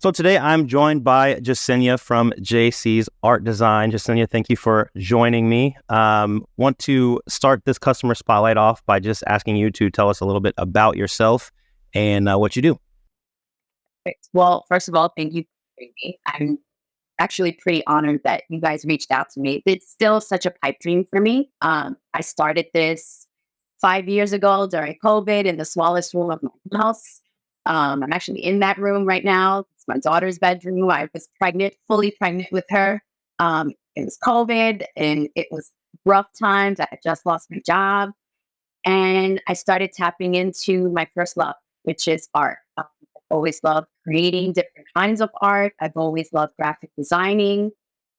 So today I'm joined by Jessenia from JC's Art Design. Jessenia, thank you for joining me. Want to start this customer spotlight off by just asking you to tell us a little bit about yourself and what you do. Perfect. Well, first of all, thank you for having me. I'm actually pretty honored that you guys reached out to me. It's still such a pipe dream for me. I started this 5 years ago during COVID in the smallest room of my house. I'm actually in that room right now. It's my daughter's bedroom. I was pregnant, fully pregnant with her. It was COVID and it was rough times. I had just lost my job. And I started tapping into my first love, which is art. I've always loved creating different kinds of art. I've always loved graphic designing.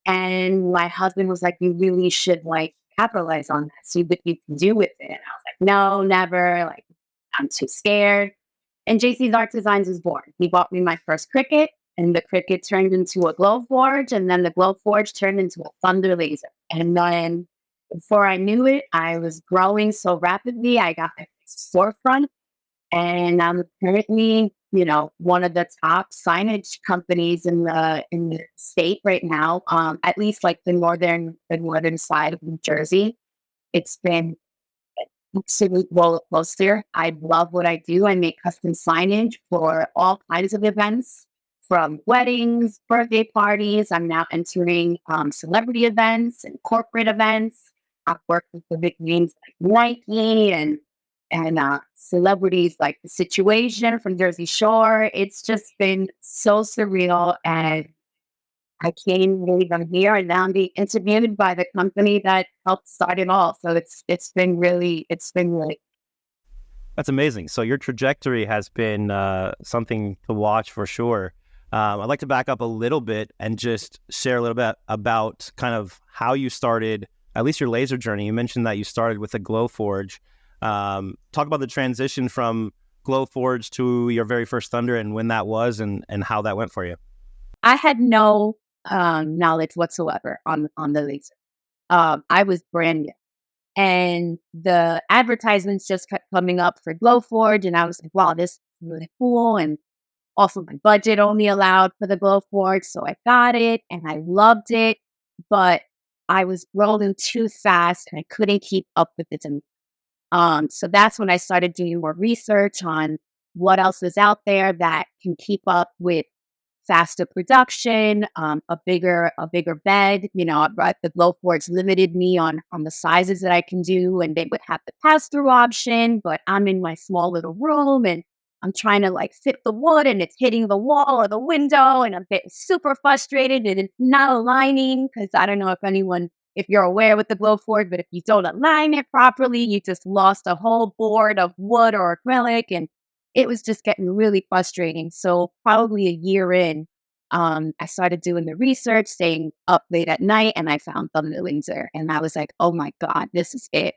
And my husband was like, you really should like capitalize on that, see what you can do with it. And I was like, no, never. Like, I'm too scared. And JC's Art Designs was born. He bought me my first Cricut, and the Cricut turned into a Glowforge, and then the Glowforge turned into a Thunder Laser. And then before I knew it, I was growing so rapidly. I got my storefront, and I'm currently, one of the top signage companies in the state right now. At least like the northern side of New Jersey. It's been an absolute roller coaster. I love what I do. I make custom signage for all kinds of events, from weddings, birthday parties. I'm now entering celebrity events and corporate events. I've worked with the big names like Nike and celebrities like The Situation from Jersey Shore. It's just been so surreal, and I can't even believe I'm here, and now I'm being interviewed by the company that helped start it all. So it's been really. That's amazing. So your trajectory has been something to watch for sure. I'd like to back up a little bit and just share a little bit about kind of how you started, at least your laser journey. You mentioned that you started with a Glowforge. Talk about the transition from Glowforge to your very first Thunder and when that was and how that went for you. I had no knowledge whatsoever on the laser. I was brand new. And the advertisements just kept coming up for Glowforge. And I was like, wow, this is really cool. And also my budget only allowed for the Glowforge. So I got it and I loved it. But I was rolling too fast and I couldn't keep up with the demand. So that's when I started doing more research on what else is out there that can keep up with faster production, a bigger bed. The Glowforge limited me on the sizes that I can do, and they would have the pass through option. But I'm in my small little room, and I'm trying to like fit the wood, and it's hitting the wall or the window, and I'm getting super frustrated, and it's not aligning because I don't know if you're aware with the Glowforge, but if you don't align it properly, you just lost a whole board of wood or acrylic, and it was just getting really frustrating. So probably a year in, I started doing the research, staying up late at night, and I found Thunder Laser, and I was like, "Oh my god, this is it!"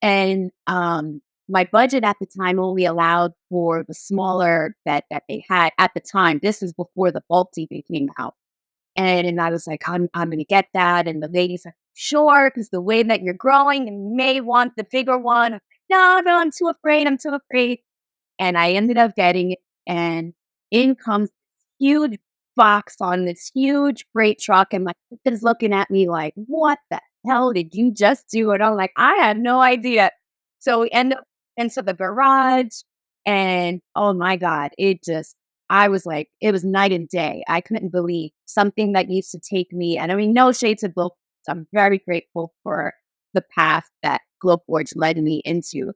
And my budget at the time only allowed for the smaller that they had at the time. This was before the bulk TV came out, and I was like, "I'm going to get that." And the lady's like, "Sure," because the way that you're growing, you may want the bigger one. I'm like, no, no, I'm too afraid. I'm too afraid. And I ended up getting it, and in comes this huge box on this huge freight truck, and my husband's looking at me like, "What the hell did you just do?" And I'm like, "I had no idea." So we end up into the garage, and oh my god, I was like, it was night and day. I couldn't believe something that used to take me, and I mean, no shades of Glow. I'm very grateful for the path that Glowforge led me into,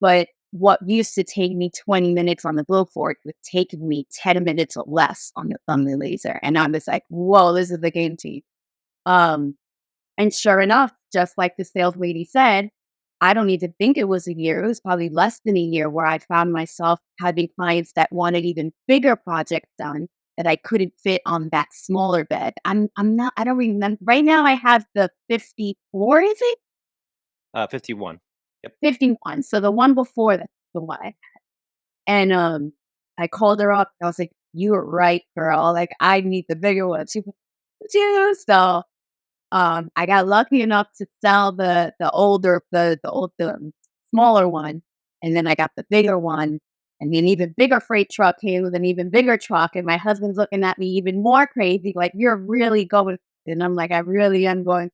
but what used to take me 20 minutes on the Glowforge would take me 10 minutes or less on the laser. And I was like, whoa, this is the game team. Um, and sure enough, just like the sales lady said, I don't even think it was a year. It was probably less than a year where I found myself having clients that wanted even bigger projects done that I couldn't fit on that smaller bed. I don't remember. Right now I have the 54, is it? 51. Yep. 51. So the one before that's the one. And I called her up. I was like, "You were right, girl. Like, I need the bigger one." She was like, "Too." So I got lucky enough to sell the smaller one, and then I got the bigger one. And an even bigger freight truck came with an even bigger truck. And my husband's looking at me even more crazy, like, you're really going. And I'm like, I really am going.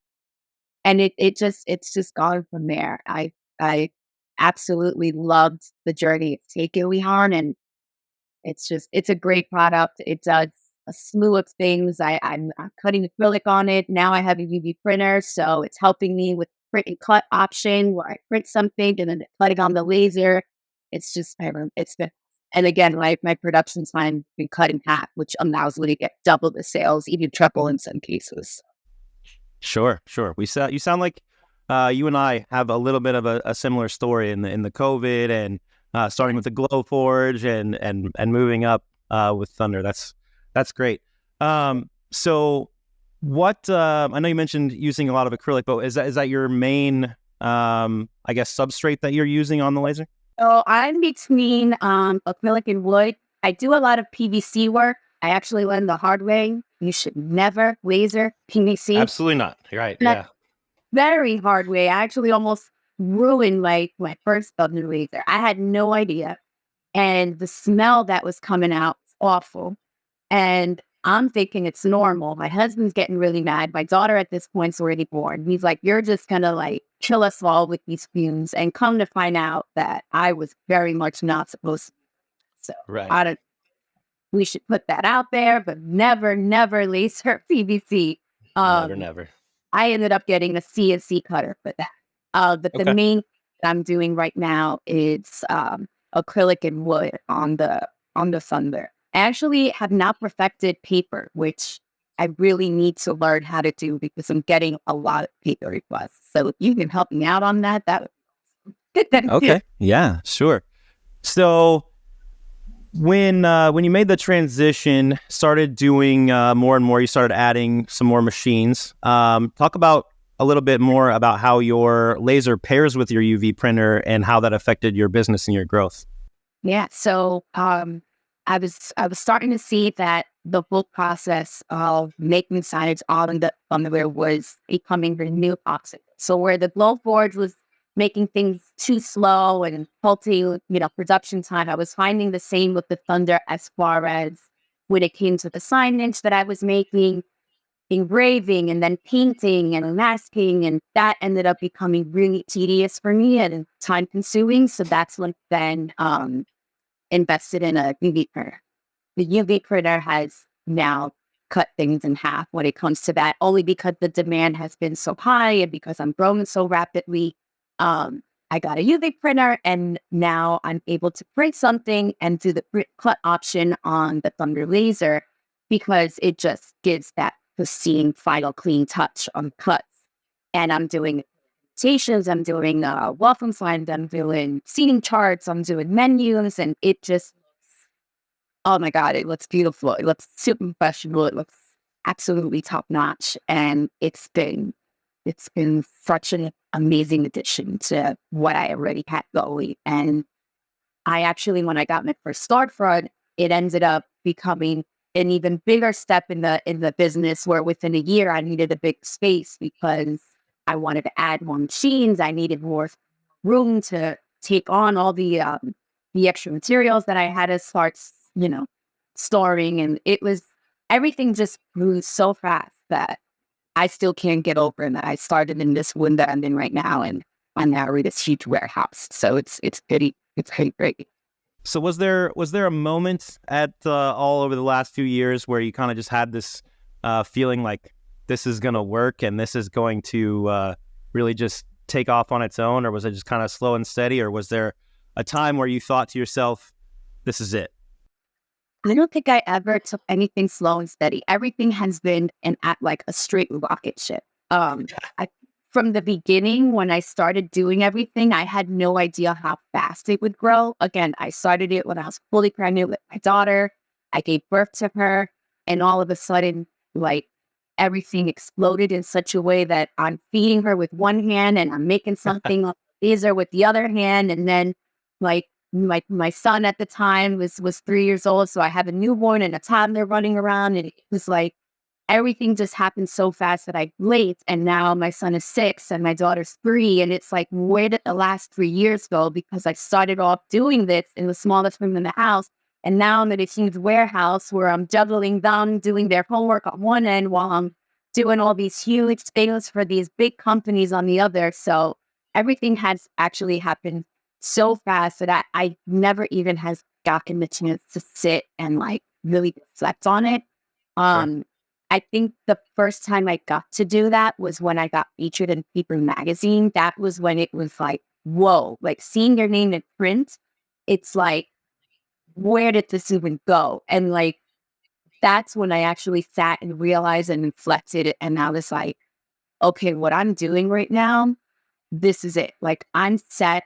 And it's just gone from there. I absolutely loved the journey it's taken me on. And it's a great product. It does a slew of things. I'm cutting acrylic on it. Now I have a UV printer, so it's helping me with print and cut option where I print something and then cut it on the laser. It's just, it's been, and again, my production time been cut in half, which allows me to get double the sales, even triple in some cases. Sure, sure. You sound like you and I have a little bit of a similar story in the COVID and starting with the Glowforge and moving up with Thunder. That's great. So what I know you mentioned using a lot of acrylic, but is that your main I guess substrate that you're using on the laser? So I'm between acrylic and wood. I do a lot of PVC work. I actually learned the hard way. You should never laser PVC. Absolutely not. You're right. That Yeah. very hard way. I actually almost ruined my first thunder laser. I had no idea. And the smell that was coming out was awful. And I'm thinking it's normal. My husband's getting really mad. My daughter at this point's already born. He's like, you're just gonna like kill us all with these fumes. And come to find out that I was very much not supposed to. So Right. I don't, we should put that out there, but never, never laser PVC. Never, Um, never. I ended up getting a CNC cutter for that. But the Okay. main that I'm doing right now is acrylic and wood on the Thunder. I actually have not perfected paper, which I really need to learn how to do because I'm getting a lot of paper requests. So if you can help me out on that, that would Okay. Yeah, sure. So when you made the transition, started doing more and more, you started adding some more machines. Talk about a little bit more about how your laser pairs with your UV printer and how that affected your business and your growth. Yeah. So I was starting to see that the whole process of making signage on the underwear was becoming the new obstacle. So where the Glowforge was making things too slow and halting, production time, I was finding the same with the Thunder as far as when it came to the signage that I was making, engraving and then painting and masking, and that ended up becoming really tedious for me and time consuming. So that's when then invested in a UV printer. The UV printer has now cut things in half when it comes to that, only because the demand has been so high and because I'm growing so rapidly. I got a UV printer and now I'm able to print something and do the print cut option on the Thunder laser because it just gives that pristine final clean touch on cuts. And I'm doing presentations, I'm doing welcome signs, I'm doing seating charts, I'm doing menus, and it just, oh my God, it looks beautiful. It looks super professional. It looks absolutely top notch. And it's been such an amazing addition to what I already had going. And I actually, when I got my first storefront, it ended up becoming an even bigger step in the business where within a year I needed a big space because I wanted to add more machines. I needed more room to take on all the extra materials that I had to start, storing. And it was, everything just grew so fast that I still can't get over it. I started in this window I'm in right now, and I'm now in this huge warehouse. So it's pretty great. So was there a moment at all over the last few years where you kind of just had this feeling like this is going to work and this is going to really just take off on its own, or was it just kind of slow and steady, or was there a time where you thought to yourself, this is it? I don't think I ever took anything slow and steady. Everything has been at like a straight rocket ship. I, from the beginning, when I started doing everything, I had no idea how fast it would grow. Again, I started it when I was fully pregnant with my daughter. I gave birth to her, and all of a sudden, like everything exploded in such a way that I'm feeding her with one hand and I'm making something on the laser with the other hand, and then like my son at the time was 3 years old, so I have a newborn and a toddler running around, and it was like everything just happened so fast that I blinked. And now my son is 6 and my daughter's 3. And it's like, where did the last 3 years go? Because I started off doing this in the smallest room in the house. And now I'm at a huge warehouse where I'm juggling them, doing their homework on one end while I'm doing all these huge things for these big companies on the other. So everything has actually happened so fast that I never even has gotten the chance to sit and like really reflect on it. Sure. Um, I think the first time I got to do that was when I got featured in People magazine. That was when it was like, whoa, like seeing your name in print, it's like, where did this even go? And like, that's when I actually sat and realized and reflected. And I was like, okay, what I'm doing right now, this is it. Like, I'm set.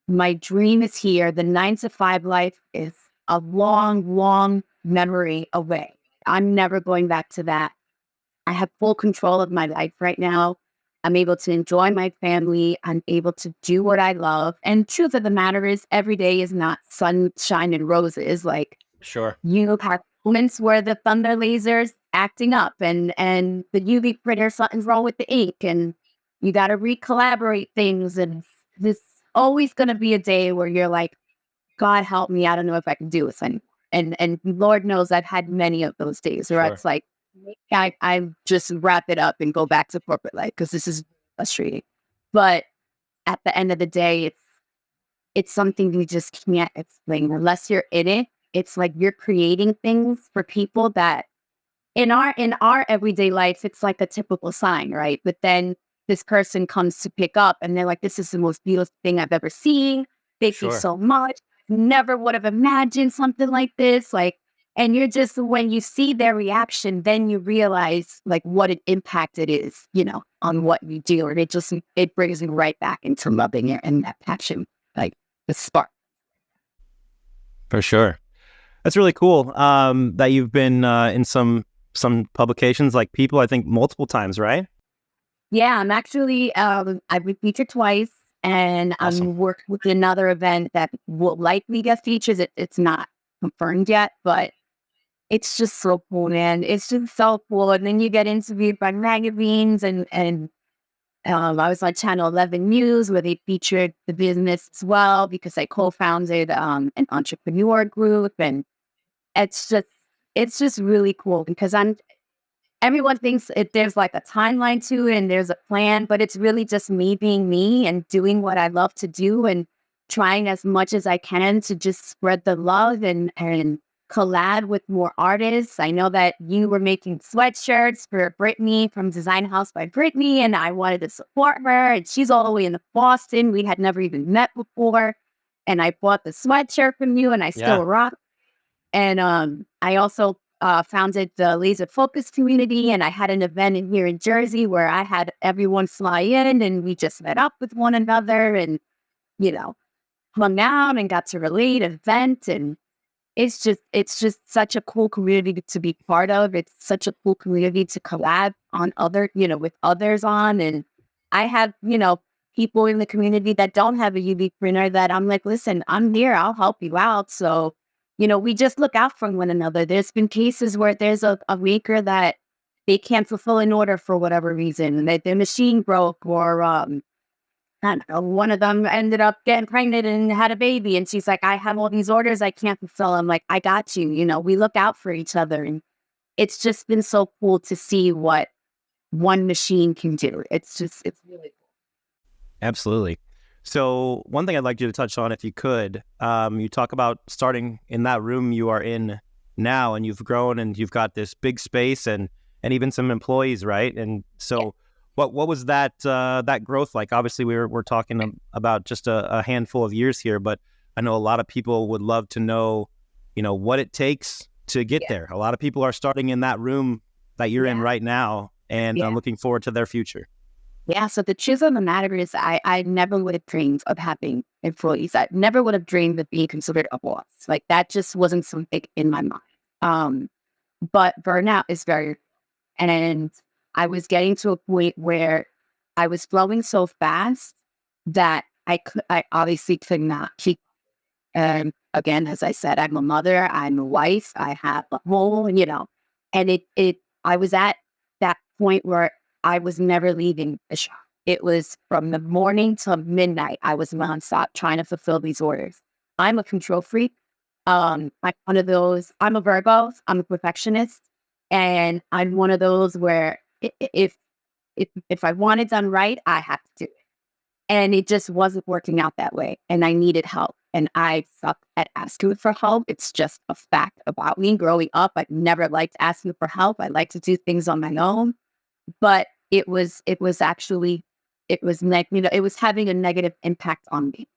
My dream is here. The 9 to 5 life is a long, long memory away. I'm never going back to that. I have full control of my life right now. I'm able to enjoy my family. I'm able to do what I love. And truth of the matter is, every day is not sunshine and roses. Like, Sure. you have moments where the thunder lasers acting up and the UV printer, something's wrong with the ink, and you got to recollaborate things. And there's always going to be a day where you're like, God help me, I don't know if I can do this anymore. And Lord knows I've had many of those days where Sure. it's like, I just wrap it up and go back to corporate life because this is frustrating. But at the end of the day, it's something you just can't explain unless you're in it. It's like you're creating things for people that in our everyday life, it's like a typical sign, right? But then this person comes to pick up and they're like, this is the most beautiful thing I've ever seen. Thank you Sure. so much. Never would have imagined something like this. Like, and you're just, when you see their reaction, then you realize like what an impact it is, on what you do. And it brings you right back into loving it and that passion, like the spark. For sure. That's really cool. That you've been in some publications like People, I think multiple times, right? Yeah, I'm actually, I've been featured twice, and Awesome. I'm working with another event that will likely get features. It's not confirmed yet, but it's just so cool, man. It's just so cool. And then you get interviewed by magazines, and I was on Channel 11 News where they featured the business as well because I co-founded an entrepreneur group, and it's just it's just really cool because everyone thinks there's like a timeline to it and there's a plan, but it's really just me being me and doing what I love to do and trying as much as I can to just spread the love and collab with more artists. I know that you were making sweatshirts for Brittany from Design House by Brittany, and I wanted to support her. And she's all the way in Boston. We had never even met before. And I bought the sweatshirt from you, and I still Yeah. rock. And I also founded the laser focus community, and I had an event in here in Jersey where I had everyone fly in, and we just met up with one another, and you know, hung out and got to relate, and vent, and it's just such a cool community to be part of. It's such a cool community to collab on with others on, and I have people in the community that don't have a UV printer that I'm like, listen, I'm here, I'll help you out. So we just look out for one another. There's been cases where there's a maker that they can't fulfill an order for whatever reason, and that their machine broke, or I don't know, one of them ended up getting pregnant and had a baby. And she's like, I have all these orders I can't fulfill. I'm like, I got you. We look out for each other. And it's just been so cool to see what one machine can do. It's really cool. Absolutely. So one thing I'd like you to touch on, if you could, you talk about starting in that room you are in now, and you've grown and you've got this big space and even some employees, right? And Yeah. so what was that growth like? Obviously, we're talking about just a handful of years here, but I know a lot of people would love to know, what it takes to get Yeah. there. A lot of people are starting in that room that you're in Yeah. right now, and Yeah. looking forward to their future. Yeah. So the truth of the matter is I never would have dreamed of having employees. I never would have dreamed of being considered a boss. Like that just wasn't something in my mind. Um, but burnout is very, and I was getting to a point where I was flowing so fast that I obviously could not keep. And again, as I said, I'm a mother, I'm a wife, I have a home, and it I was at that point where I was never leaving the shop. It was from the morning till midnight. I was nonstop trying to fulfill these orders. I'm a control freak. I'm one of those. I'm a Virgo. I'm a perfectionist, and I'm one of those where if I want it done right, I have to do it. And it just wasn't working out that way. And I needed help. And I suck at asking for help. It's just a fact about me. Growing up, I never liked asking for help. I like to do things on my own. But it was actually, it was like, it was having a negative impact on me.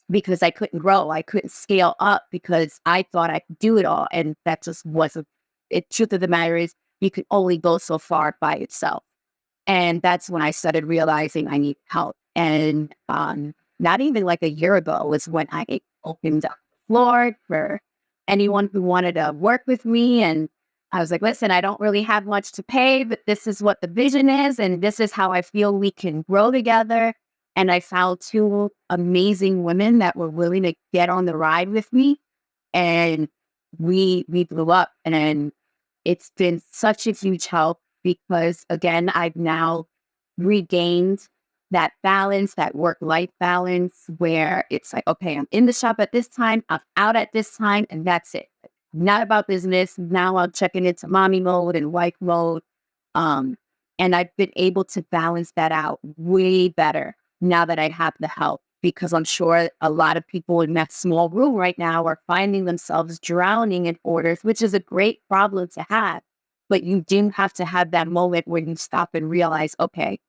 Because I couldn't grow. I couldn't scale up because I thought I could do it all. And that just wasn't it. Truth of the matter is you can only go so far by itself. And that's when I started realizing I need help. And not even like a year ago was when I opened up the floor for anyone who wanted to work with me. And I was like, listen, I don't really have much to pay, but this is what the vision is. And this is how I feel we can grow together. And I found two amazing women that were willing to get on the ride with me. And we blew up. And it's been such a huge help because again, I've now regained that balance, that work-life balance where it's like, okay, I'm in the shop at this time, I'm out at this time, and that's it. Not about business. Now I'm checking into mommy mode and wife mode. Um, and I've been able to balance that out way better now that I have the help because I'm sure a lot of people in that small room right now are finding themselves drowning in orders, which is a great problem to have. But you do have to have that moment where you stop and realize, okay,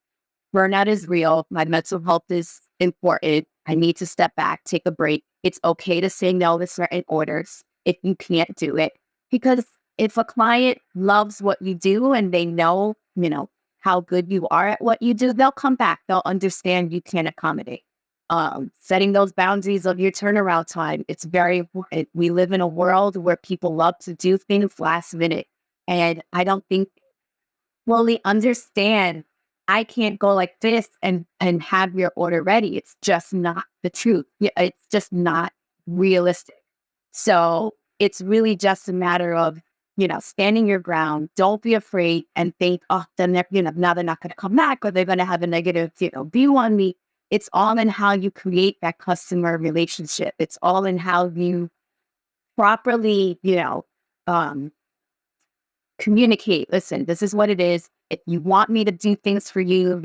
burnout is real. My mental health is important. I need to step back, take a break. It's okay to say no to certain orders if you can't do it. Because if a client loves what you do and they know, how good you are at what you do, they'll come back. They'll understand you can accommodate. Setting those boundaries of your turnaround time, it's very important. We live in a world where people love to do things last minute. And I don't think fully understand I can't go like this and have your order ready. It's just not the truth. Yeah, it's just not realistic. So it's really just a matter of, standing your ground. Don't be afraid and think, oh, then now they're not going to come back or they're going to have a negative, view on me. It's all in how you create that customer relationship. It's all in how you properly, um, communicate. Listen, this is what it is. If you want me to do things for you,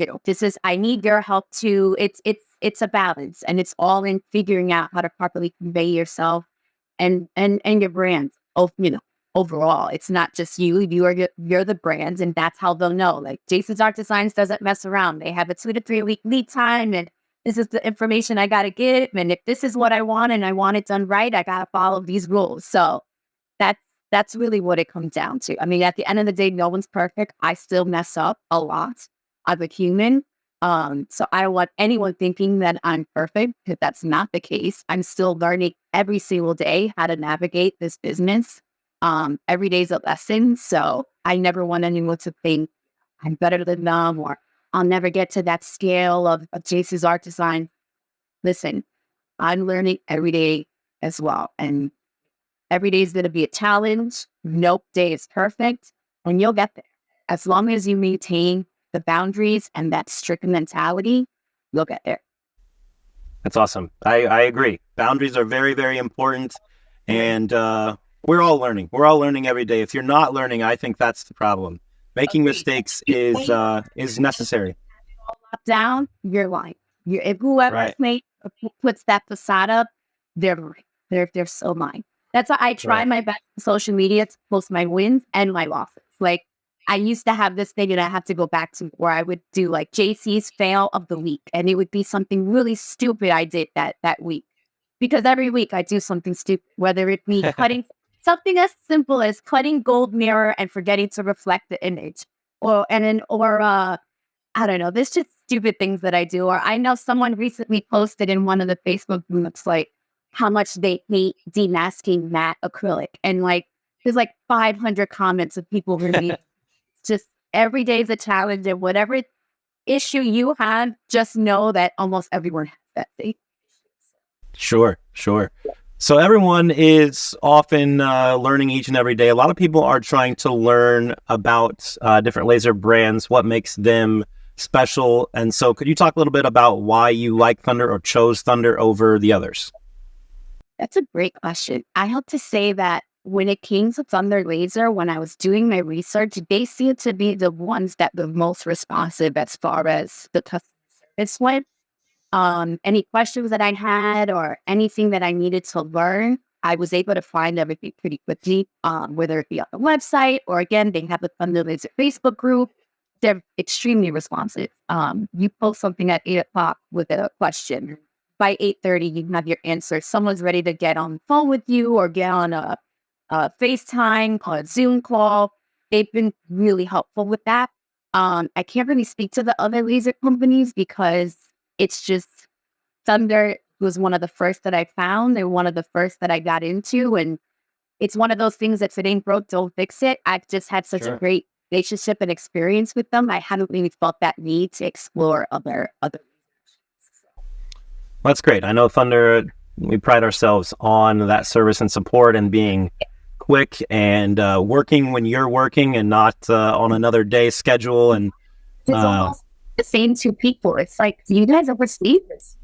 I need your help too. It's a balance and it's all in figuring out how to properly convey yourself and your brand. Oh, overall, it's not just you. You're the brand, and that's how they'll know. Like JCsArtDesigns doesn't mess around. They have a 2 to 3 week lead time, and this is the information I got to give. And if this is what I want and I want it done right, I got to follow these rules. So that's that's really what it comes down to. I mean, at the end of the day, no one's perfect. I still mess up a lot. I'm a human. So I don't want anyone thinking that I'm perfect because that's not the case. I'm still learning every single day how to navigate this business. Every day's a lesson. So I never want anyone to think I'm better than them or I'll never get to that scale of JC's art design. Listen, I'm learning every day as well. And every day is going to be a challenge. No day is perfect, and you'll get there. As long as you maintain the boundaries and that strict mentality, you'll get there. That's awesome. I agree. Boundaries are very, very important. And we're all learning. We're all learning every day. If you're not learning, I think that's the problem. Making mistakes is necessary. Down, you're lying. If whoever puts that facade up, they're so lying. That's why I try my best on social media to post my wins and my losses. Like I used to have this thing and I have to go back to where I would do like JC's fail of the week. And it would be something really stupid I did that week. Because every week I do something stupid, whether it be cutting something as simple as cutting gold mirror and forgetting to reflect the image. Or I don't know, there's just stupid things that I do. Or I know someone recently posted in one of the Facebook groups like how much they hate demasking matte acrylic. And like there's like 500 comments of people who need just every day is a challenge. And whatever issue you have, just know that almost everyone has that thing. Sure. So everyone is often learning each and every day. A lot of people are trying to learn about different laser brands, what makes them special. And so could you talk a little bit about why you like Thunder or chose Thunder over the others? That's a great question. I have to say that when it came to Thunder Laser, when I was doing my research, they seemed to be the ones that were most responsive as far as the customer service went. Any questions that I had or anything that I needed to learn, I was able to find everything pretty quickly, whether it be on the website or again, they have the Thunder Laser Facebook group. They're extremely responsive. You post something at 8 o'clock with a question. By 8:30, you have your answer. Someone's ready to get on the phone with you or get on a FaceTime or a Zoom call. They've been really helpful with that. I can't really speak to the other laser companies because it's just Thunder was one of the first that I found and one of the first that I got into. And it's one of those things that if it ain't broke, don't fix it. I've just had such a Sure. great relationship and experience with them. I haven't really felt that need to explore other. That's great. I know Thunder, we pride ourselves on that service and support and being quick and working when you're working and not on another day's schedule. And It's uh, almost the same two people. It's like, do you guys ever see this?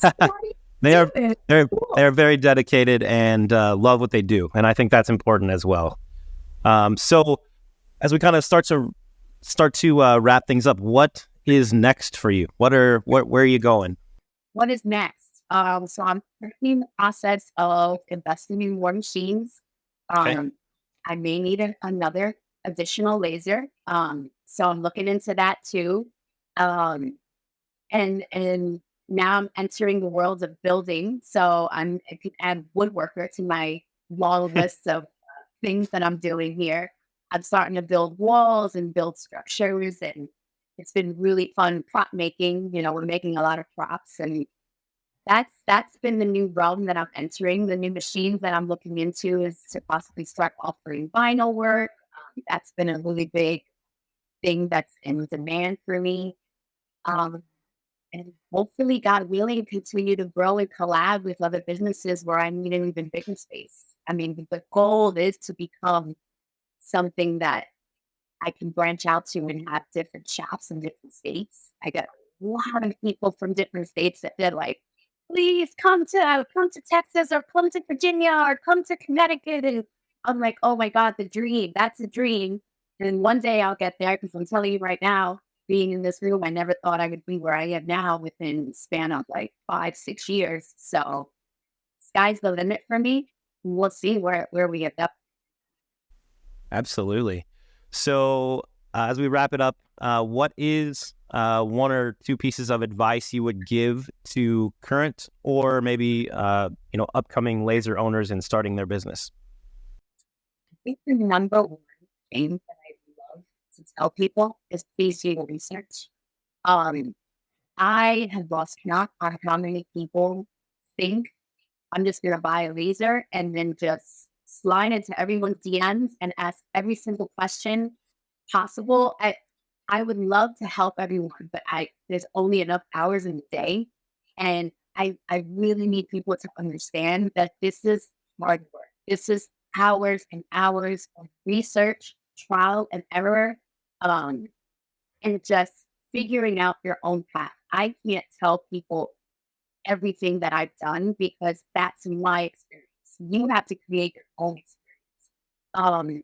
Why do you they do are it? they're Cool. they're very dedicated and love what they do, and I think that's important as well. So as we kind of start to wrap things up, what is next for you? Where are you going? What is next? So I'm currently in the process of investing in more machines. Okay. Um, I may need another additional laser. So I'm looking into that too. Um, and now I'm entering the world of building. So I could add woodworker to my long list of things that I'm doing here. I'm starting to build walls and build structures, and it's been really fun prop making. We're making a lot of props, and that's been the new realm that I'm entering. The new machines that I'm looking into is to possibly start offering vinyl work. That's been a really big thing that's in demand for me. Um, and hopefully, God willing, continue to grow and collab with other businesses where I need an even bigger space. I mean, the goal is to become something that I can branch out to and have different shops in different states. I got a lot of people from different states that they're like, please come to Texas or come to Virginia or come to Connecticut. And I'm like, oh my God, the dream. That's a dream. And one day I'll get there because I'm telling you right now, being in this room, I never thought I would be where I am now within the span of like 5, 6 years. So sky's the limit for me. We'll see where we end up. Absolutely. So, as we wrap it up, what is one or two pieces of advice you would give to current or maybe upcoming laser owners in starting their business? I think the number one thing that I love to tell people is please do your research. Um, I have lost count on how many people think I'm just going to buy a laser and then just slide into everyone's DMs and ask every single question possible. I would love to help everyone, but there's only enough hours in the day, and I really need people to understand that this is hard work. This is hours and hours of research, trial and error, um, and just figuring out your own path. I can't tell people everything that I've done because that's my experience. You have to create your own experience.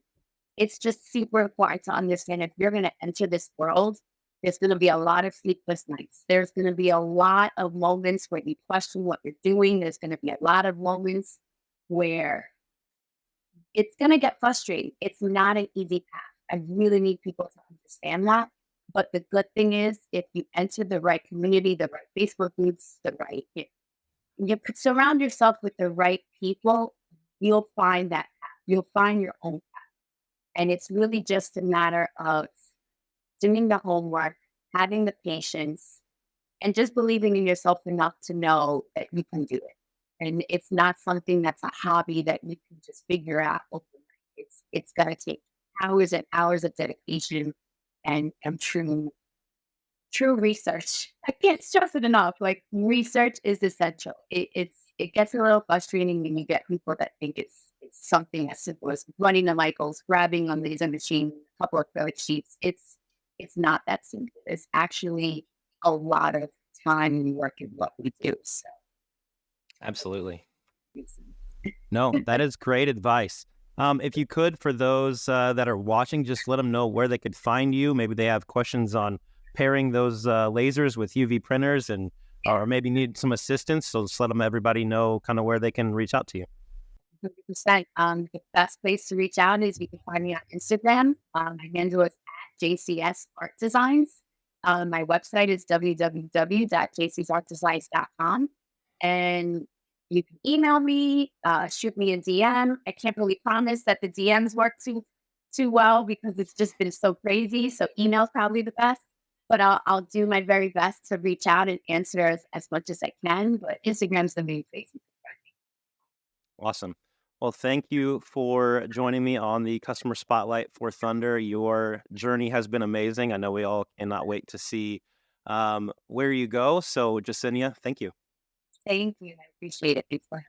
It's just super important to understand if you're going to enter this world, there's going to be a lot of sleepless nights. There's going to be a lot of moments where you question what you're doing. There's going to be a lot of moments where it's going to get frustrating. It's not an easy path. I really need people to understand that. But the good thing is, if you enter the right community, the right Facebook groups, you could surround yourself with the right people, you'll find that path. You'll find your own path. And it's really just a matter of doing the homework, having the patience, and just believing in yourself enough to know that you can do it. And it's not something that's a hobby that you can just figure out overnight. It's gonna take hours and hours of dedication and true research. I can't stress it enough. Like research is essential. It's it gets a little frustrating when you get people that think it's something as simple as running the Michaels, grabbing a laser machine, a couple of acrylic sheets. It's not that simple. It's actually a lot of time and work in what we do. So Absolutely. it's No, that is great advice. If you could, for those that are watching, just let them know where they could find you. Maybe they have questions on pairing those lasers with UV printers, and or maybe need some assistance. So just let everybody know kind of where they can reach out to you. 100%. The best place to reach out is you can find me on Instagram. My handle is at JCsArtDesigns. My website is www.JCsArtDesigns.com. And you can email me, shoot me a DM. I can't really promise that the DMs work too well because it's just been so crazy. So email's probably the best. But I'll do my very best to reach out and answer as much as I can. But Instagram's the main place. Awesome. Well, thank you for joining me on the Customer Spotlight for Thunder. Your journey has been amazing. I know we all cannot wait to see where you go. So, Jessenia, thank you. Thank you. I appreciate it. Thanks for